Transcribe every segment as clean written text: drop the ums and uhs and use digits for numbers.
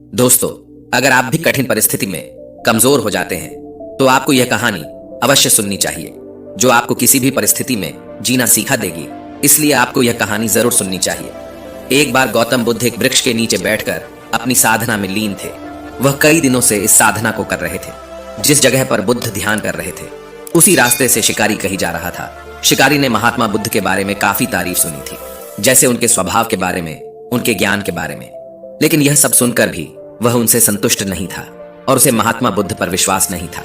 दोस्तों, अगर आप भी कठिन परिस्थिति में कमजोर हो जाते हैं तो आपको यह कहानी अवश्य सुननी चाहिए, जो आपको किसी भी परिस्थिति में जीना सीखा देगी। इसलिए आपको यह कहानी जरूर सुननी चाहिए। एक बार गौतम बुद्ध एक वृक्ष के नीचे बैठकर अपनी साधना में लीन थे। वह कई दिनों से इस साधना को कर रहे थे। जिस जगह पर बुद्ध ध्यान कर रहे थे उसी रास्ते से शिकारी कहीं जा रहा था। शिकारी ने महात्मा बुद्ध के बारे में काफी तारीफ सुनी थी, जैसे उनके स्वभाव के बारे में, उनके ज्ञान के बारे में। लेकिन यह सब सुनकर भी वह उनसे संतुष्ट नहीं था और उसे महात्मा बुद्ध पर विश्वास नहीं था।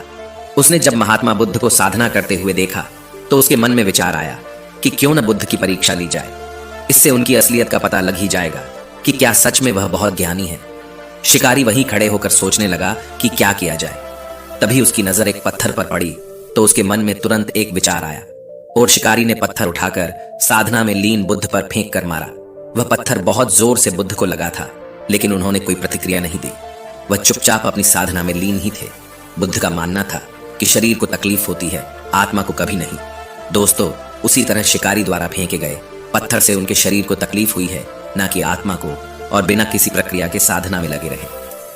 उसने जब महात्मा बुद्ध को साधना करते हुए देखा तो उसके मन में विचार आया कि क्यों न बुद्ध की परीक्षा ली जाए। इससे उनकी असलियत का पता लग ही जाएगा कि क्या सच में वह बहुत ज्ञानी है। शिकारी वहीं खड़े होकर सोचने लगा कि क्या किया जाए। तभी उसकी नजर एक पत्थर पर पड़ी तो उसके मन में तुरंत एक विचार आया और शिकारी ने पत्थर उठाकर साधना में लीन बुद्ध पर फेंक कर मारा। वह पत्थर बहुत जोर से बुद्ध को लगा था, लेकिन उन्होंने कोई प्रतिक्रिया नहीं दी। वह चुपचाप अपनी साधना में लीन ही थे। बुद्ध का मानना था कि शरीर को तकलीफ होती है, आत्मा को कभी नहीं। दोस्तों, उसी तरह शिकारी द्वारा फेंके गए पत्थर से उनके शरीर को तकलीफ हुई है, ना कि आत्मा को, और बिना किसी प्रक्रिया के साधना में लगे रहे।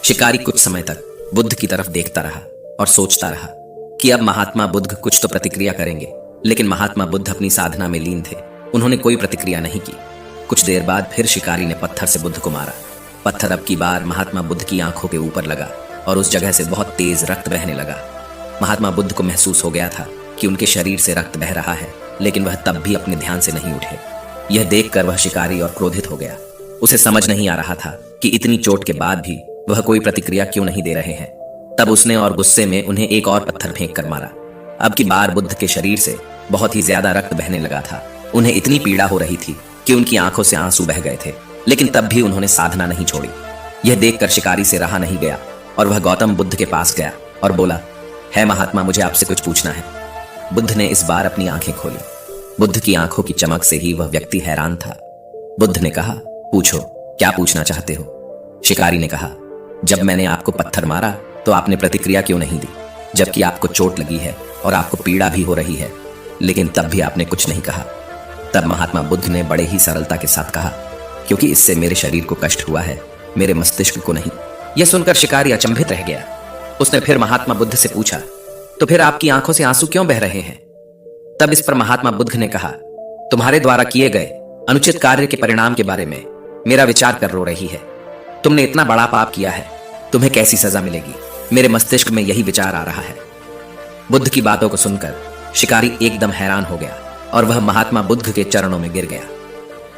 शिकारी कुछ समय तक बुद्ध की तरफ देखता रहा और सोचता रहा कि अब महात्मा बुद्ध कुछ तो प्रतिक्रिया करेंगे। लेकिन महात्मा बुद्ध अपनी साधना में लीन थे, उन्होंने कोई प्रतिक्रिया नहीं की। कुछ देर बाद फिर शिकारी ने पत्थर से बुद्ध को मारा। पत्थर अब की बार महात्मा बुद्ध की आंखों के ऊपर लगा और उस जगह से बहुत तेज रक्त बहने लगा। महात्मा बुद्ध को महसूस हो गया था कि उनके शरीर से रक्त बह रहा है, लेकिन वह तब भी अपने ध्यान से नहीं उठे। यह देखकर वह शिकारी और क्रोधित हो गया। उसे समझ नहीं आ रहा था कि इतनी चोट के बाद भी वह कोई प्रतिक्रिया क्यों नहीं दे रहे हैं। तब उसने और गुस्से में उन्हें एक और पत्थर फेंक कर मारा। अब की बार बुद्ध के शरीर से बहुत ही ज्यादा रक्त बहने लगा था। उन्हें इतनी पीड़ा हो रही थी कि उनकी आंखों से आंसू बह गए थे, लेकिन तब भी उन्होंने साधना नहीं छोड़ी। यह देखकर शिकारी से रहा नहीं गया और वह गौतम बुद्ध के पास गया और बोला, है महात्मा, मुझे आपसे कुछ पूछना है। बुद्ध ने इस बार अपनी आंखें खोली। बुद्ध की आंखों की चमक से ही वह व्यक्ति हैरान था। बुद्ध ने कहा, पूछो, क्या पूछना चाहते हो? शिकारी ने कहा, जब मैंने आपको पत्थर मारा तो आपने प्रतिक्रिया क्यों नहीं दी, जबकि आपको चोट लगी है और आपको पीड़ा भी हो रही है, लेकिन तब भी आपने कुछ नहीं कहा। तब महात्मा बुद्ध ने बड़े ही सरलता के साथ कहा, क्योंकि इससे मेरे शरीर को कष्ट हुआ है, मेरे मस्तिष्क को नहीं। यह सुनकर शिकारी अचंभित रह गया। उसने फिर महात्मा बुद्ध से पूछा, तो फिर आपकी आंखों से आंसू क्यों बह रहे हैं? तब इस पर महात्मा बुद्ध ने कहा, तुम्हारे द्वारा किए गए अनुचित कार्य के परिणाम के बारे में मेरा विचार कर रो रही है। तुमने इतना बड़ा पाप किया है, तुम्हें कैसी सजा मिलेगी? मेरे मस्तिष्क में यही विचार आ रहा है। बुद्ध की बातों को सुनकर शिकारी एकदम हैरान हो गया और वह महात्मा बुद्ध के चरणों में गिर गया।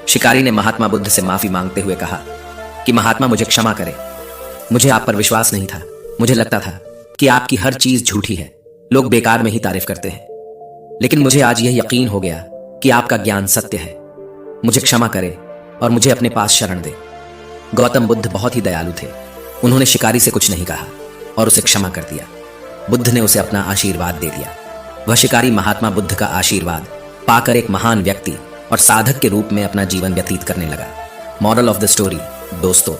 शिकारी ने महात्मा बुद्ध से माफी मांगते हुए कहा कि महात्मा, मुझे क्षमा करें। मुझे आप पर विश्वास नहीं था। मुझे लगता था कि आपकी हर चीज झूठी है, लोग बेकार में ही तारीफ करते हैं। लेकिन मुझे आज यह यकीन हो गया कि आपका ज्ञान सत्य है। मुझे क्षमा करें और मुझे अपने पास शरण दे। गौतम बुद्ध बहुत ही दयालु थे। उन्होंने शिकारी से कुछ नहीं कहा और उसे क्षमा कर दिया। बुद्ध ने उसे अपना आशीर्वाद दे दिया। वह शिकारी महात्मा बुद्ध का आशीर्वाद पाकर एक महान व्यक्ति और साधक के रूप में अपना जीवन व्यतीत करने लगा। मॉरल ऑफ द स्टोरी, दोस्तों,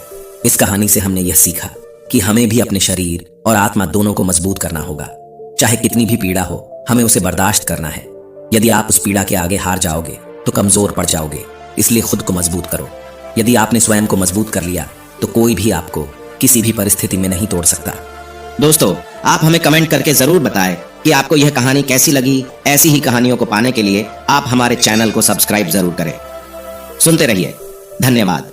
इस कहानी से हमने यह सीखा कि हमें भी अपने शरीर और आत्मा दोनों को मजबूत करना होगा। चाहे कितनी भी पीड़ा हो, हमें उसे बर्दाश्त करना है। यदि आप उस पीड़ा के आगे हार जाओगे तो कमजोर पड़ जाओगे। इसलिए खुद को मजबूत करो। यदि आपने स्वयं को मजबूत कर लिया तो कोई भी आपको किसी भी परिस्थिति में नहीं तोड़ सकता। दोस्तों, आप हमें कमेंट करके जरूर बताएं कि आपको यह कहानी कैसी लगी। ऐसी ही कहानियों को पाने के लिए आप हमारे चैनल को सब्सक्राइब जरूर करें। सुनते रहिए। धन्यवाद।